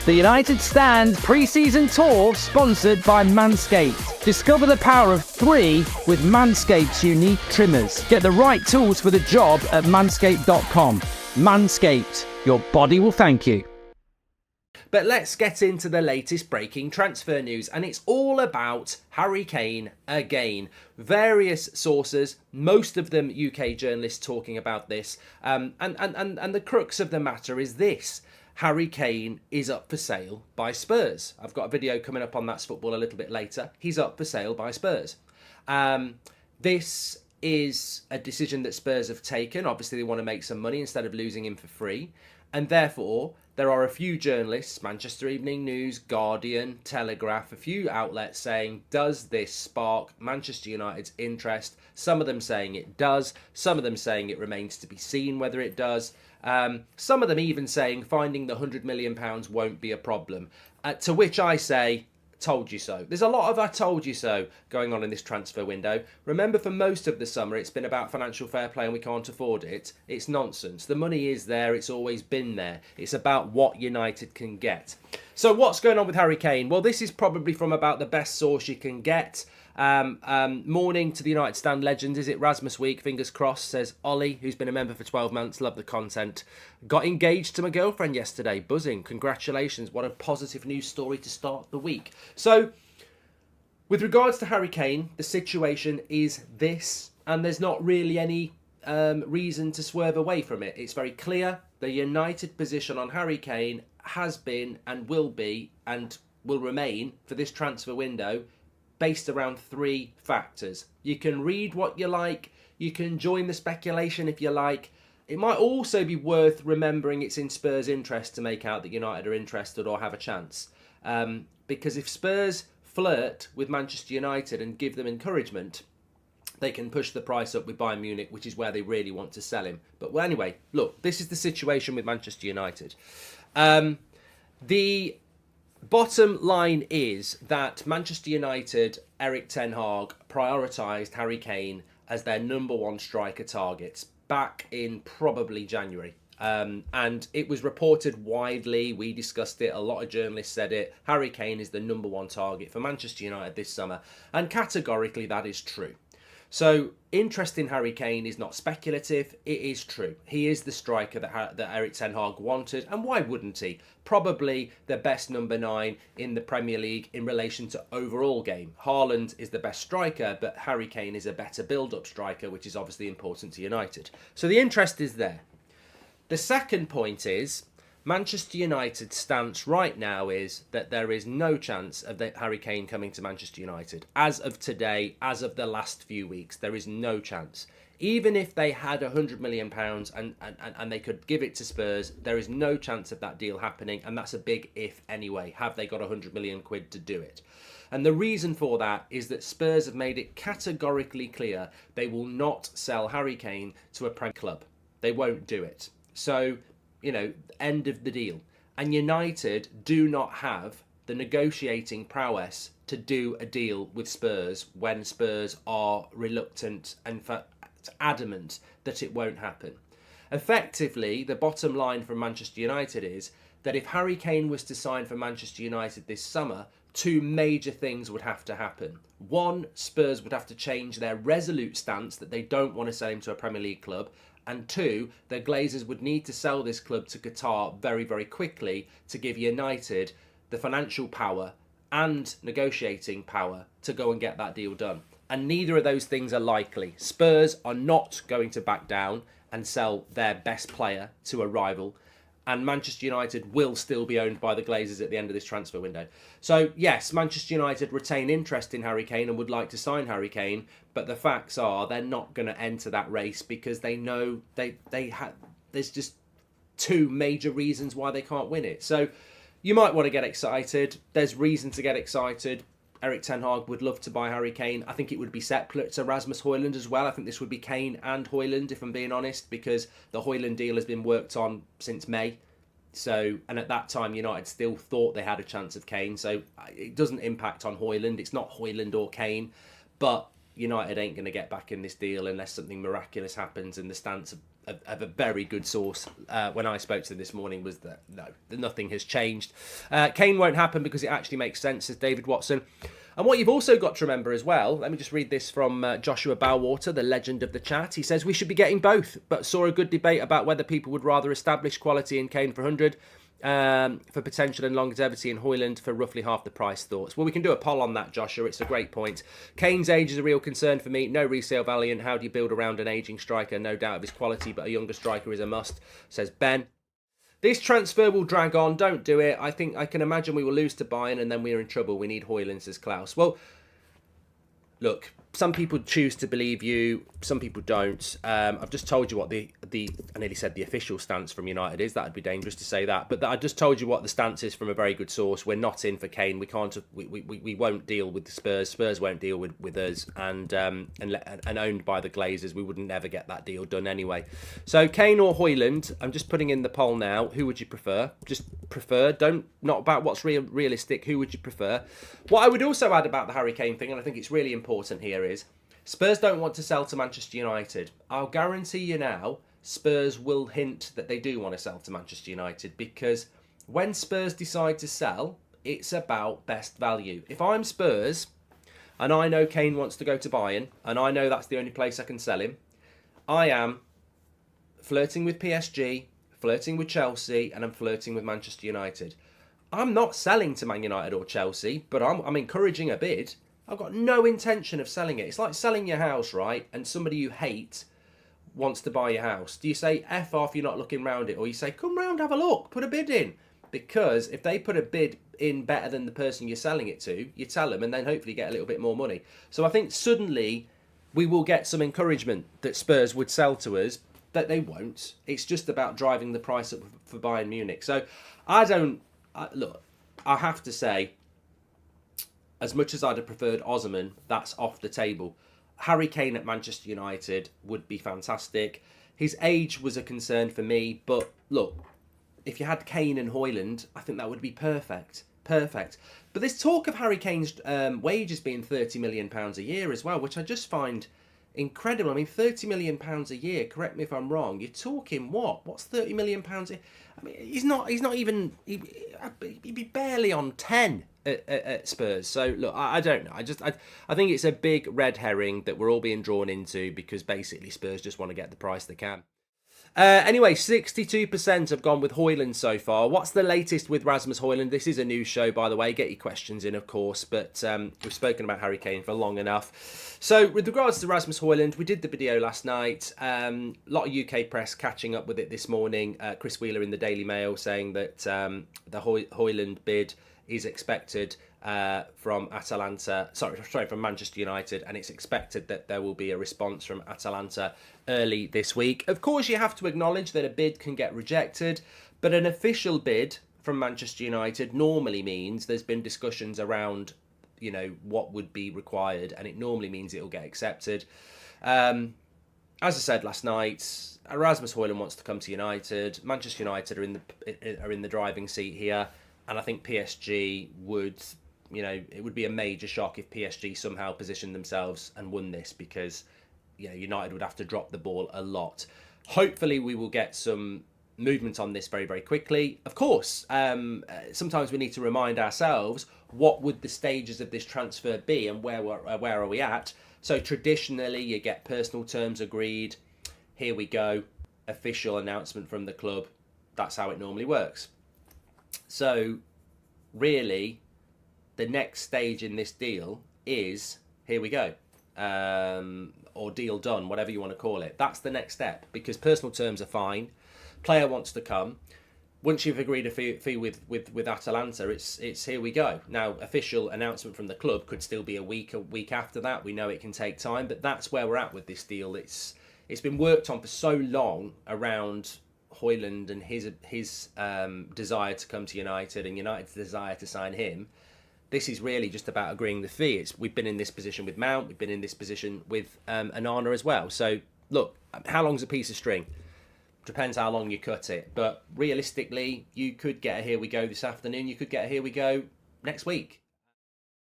The United Stand pre-season tour sponsored by Manscaped. Discover the power of 3 with Manscaped's unique trimmers. Get the right tools for the job at manscaped.com. Manscaped, your body will thank you. But let's get into the latest breaking transfer news, and it's all about Harry Kane again. Various sources, most of them UK journalists, talking about this, and the crux of the matter is this: Harry Kane is up for sale by Spurs. I've got a video coming up on That's Football a little bit later. He's up for sale by Spurs. This is a decision that Spurs have taken. Obviously, they want to make some money instead of losing him for free. And therefore, there are a few journalists, Manchester Evening News, Guardian, Telegraph, a few outlets saying, does this spark Manchester United's interest? Some of them saying it does. Some of them saying it remains to be seen whether it does. Some of them even saying finding the £100 million won't be a problem. To which I say, told you so. There's a lot of I told you so going on in this transfer window. Remember, for most of the summer, it's been about financial fair play and we can't afford it. It's nonsense. The money is there. It's always been there. It's about what United can get. So what's going on with Harry Kane? Well, this is probably from about the best source you can get. Morning to the United Stand legend. Is it Rasmus Week? Fingers crossed, says Ollie, who's been a member for 12 months. Love the content. Got engaged to my girlfriend yesterday. Buzzing. Congratulations. What a positive news story to start the week. So, with regards to Harry Kane, the situation is this, and there's not really any reason to swerve away from it. It's very clear. The United position on Harry Kane has been and will be and will remain for this transfer window based around 3 factors. You can read what you like. You can join the speculation if you like. It might also be worth remembering it's in Spurs' interest to make out that United are interested or have a chance. Because if Spurs flirt with Manchester United and give them encouragement, they can push the price up with Bayern Munich, which is where they really want to sell him. But well, anyway, look, this is the situation with Manchester United. The bottom line is that Manchester United, Erik ten Hag, prioritised Harry Kane as their number 1 striker targets back in probably January. And it was reported widely. We discussed it. A lot of journalists said it. Harry Kane is the number 1 target for Manchester United this summer. And categorically, that is true. So, interest in Harry Kane is not speculative, it is true. He is the striker that Erik ten Hag wanted, and why wouldn't he? Probably the best number 9 in the Premier League in relation to overall game. Haaland is the best striker, but Harry Kane is a better build-up striker, which is obviously important to United. So the interest is there. The second point is, Manchester United's stance right now is that there is no chance of Harry Kane coming to Manchester United. As of today, as of the last few weeks, there is no chance. Even if they had £100 million and they could give it to Spurs, there is no chance of that deal happening, and that's a big if anyway. Have they got £100 million to do it? And the reason for that is that Spurs have made it categorically clear they will not sell Harry Kane to a Premier club. They won't do it. So, you know, end of the deal. And United do not have the negotiating prowess to do a deal with Spurs when Spurs are reluctant and adamant that it won't happen. Effectively, the bottom line from Manchester United is that if Harry Kane was to sign for Manchester United this summer, 2 major things would have to happen. 1, Spurs would have to change their resolute stance that they don't want to sell him to a Premier League club. And 2, the Glazers would need to sell this club to Qatar very, very quickly to give United the financial power and negotiating power to go and get that deal done. And neither of those things are likely. Spurs are not going to back down and sell their best player to a rival. And Manchester United will still be owned by the Glazers at the end of this transfer window. So, yes, Manchester United retain interest in Harry Kane and would like to sign Harry Kane, but the facts are they're not going to enter that race because they know there's just 2 major reasons why they can't win it. So, you might want to get excited. There's reason to get excited. Erik ten Hag would love to buy Harry Kane. I think it would be separate to Rasmus Hojlund as well. I think this would be Kane and Hojlund, if I'm being honest, because the Hojlund deal has been worked on since May. So, and at that time, United still thought they had a chance of Kane. So it doesn't impact on Hojlund. It's not Hojlund or Kane. But United ain't going to get back in this deal unless something miraculous happens and the stance of a very good source when I spoke to them this morning was that no, nothing has changed. Kane won't happen because it actually makes sense, says David Watson. And what you've also got to remember as well, let me just read this from Joshua Bowwater, the legend of the chat. He says, we should be getting both, but saw a good debate about whether people would rather establish quality in Kane for 100 for potential and longevity in Hojlund for roughly half the price. Thoughts? Well, we can do a poll on that, Joshua. It's a great point. Kane's age is a real concern for me. No resale value, and how do you build around an ageing striker? No doubt of his quality, but a younger striker is a must, says Ben. This transfer will drag on. Don't do it. I can imagine we will lose to Bayern and then we're in trouble. We need Hojlund, says Klaus. Well, look, some people choose to believe you, some people don't. I've just told you what the I nearly said the official stance from United is. That'd be dangerous to say that, but I just told you what the stance is from a very good source. We're not in for Kane. We can't. We won't deal with the Spurs. Spurs won't deal with us, and owned by the Glazers, we wouldn't ever get that deal done anyway. So Kane or Hojlund? I'm just putting in the poll now. Who would you prefer? Just prefer. Not about what's realistic. Who would you prefer? What I would also add about the Harry Kane thing, and I think it's really important here, is Spurs don't want to sell to Manchester United. I'll guarantee you now, Spurs will hint that they do want to sell to Manchester United, because when Spurs decide to sell, it's about best value. If I'm Spurs and I know Kane wants to go to Bayern and I know that's the only place I can sell him, I am flirting with PSG, flirting with Chelsea, and I'm flirting with Manchester United. I'm not selling to Man United or Chelsea, but I'm encouraging a bid. I've got no intention of selling it. It's like selling your house, right? And somebody you hate wants to buy your house. Do you say, F off, you're not looking round it? Or you say, come round, have a look, put a bid in? Because if they put a bid in better than the person you're selling it to, you tell them and then hopefully get a little bit more money. So I think suddenly we will get some encouragement that Spurs would sell to us, that they won't. It's just about driving the price up for Bayern Munich. So look, I have to say, as much as I'd have preferred Osman, that's off the table. Harry Kane at Manchester United would be fantastic. His age was a concern for me, but look, if you had Kane and Hojlund, I think that would be perfect. Perfect. But there's talk of Harry Kane's wages being £30 million a year as well, which I just find incredible. I mean, £30 million a year, correct me if I'm wrong, you're talking what? What's £30 million a year? I mean, he's not even, he'd be barely on 10 at Spurs. So look, I don't know. I think it's a big red herring that we're all being drawn into, because basically Spurs just want to get the price they can. Anyway, 62% have gone with Hojlund so far. What's the latest with Rasmus Hojlund? This is a news show, by the way. Get your questions in, of course. But we've spoken about Harry Kane for long enough. So with regards to Rasmus Hojlund, we did the video last night. A lot of UK press catching up with it this morning. Chris Wheeler in the Daily Mail saying that the Hojlund bid is expected from Manchester United, and it's expected that there will be a response from Atalanta early this week. Of course, you have to acknowledge that a bid can get rejected, but an official bid from Manchester United normally means there's been discussions around, what would be required, and it normally means it'll get accepted. As I said last night, Rasmus Hojlund wants to come to United. Manchester United are in the driving seat here. And I think PSG would, it would be a major shock if PSG somehow positioned themselves and won this, because, United would have to drop the ball a lot. Hopefully we will get some movement on this very, very quickly. Of course, sometimes we need to remind ourselves, what would the stages of this transfer be and where are we at? So traditionally you get personal terms agreed. Here we go. Official announcement from the club. That's how it normally works. So, really, the next stage in this deal is, here we go, or deal done, whatever you want to call it. That's the next step, because personal terms are fine. Player wants to come. Once you've agreed a fee with Atalanta, it's here we go. Now, official announcement from the club could still be a week after that. We know it can take time, but that's where we're at with this deal. It's been worked on for so long around Hojlund and his desire to come to United and United's desire to sign him. This is really just about agreeing the fee. We've been in this position with Mount. We've been in this position with Onana as well. So, look, how long's a piece of string? Depends how long you cut it. But realistically, you could get a here we go this afternoon. You could get a here we go next week.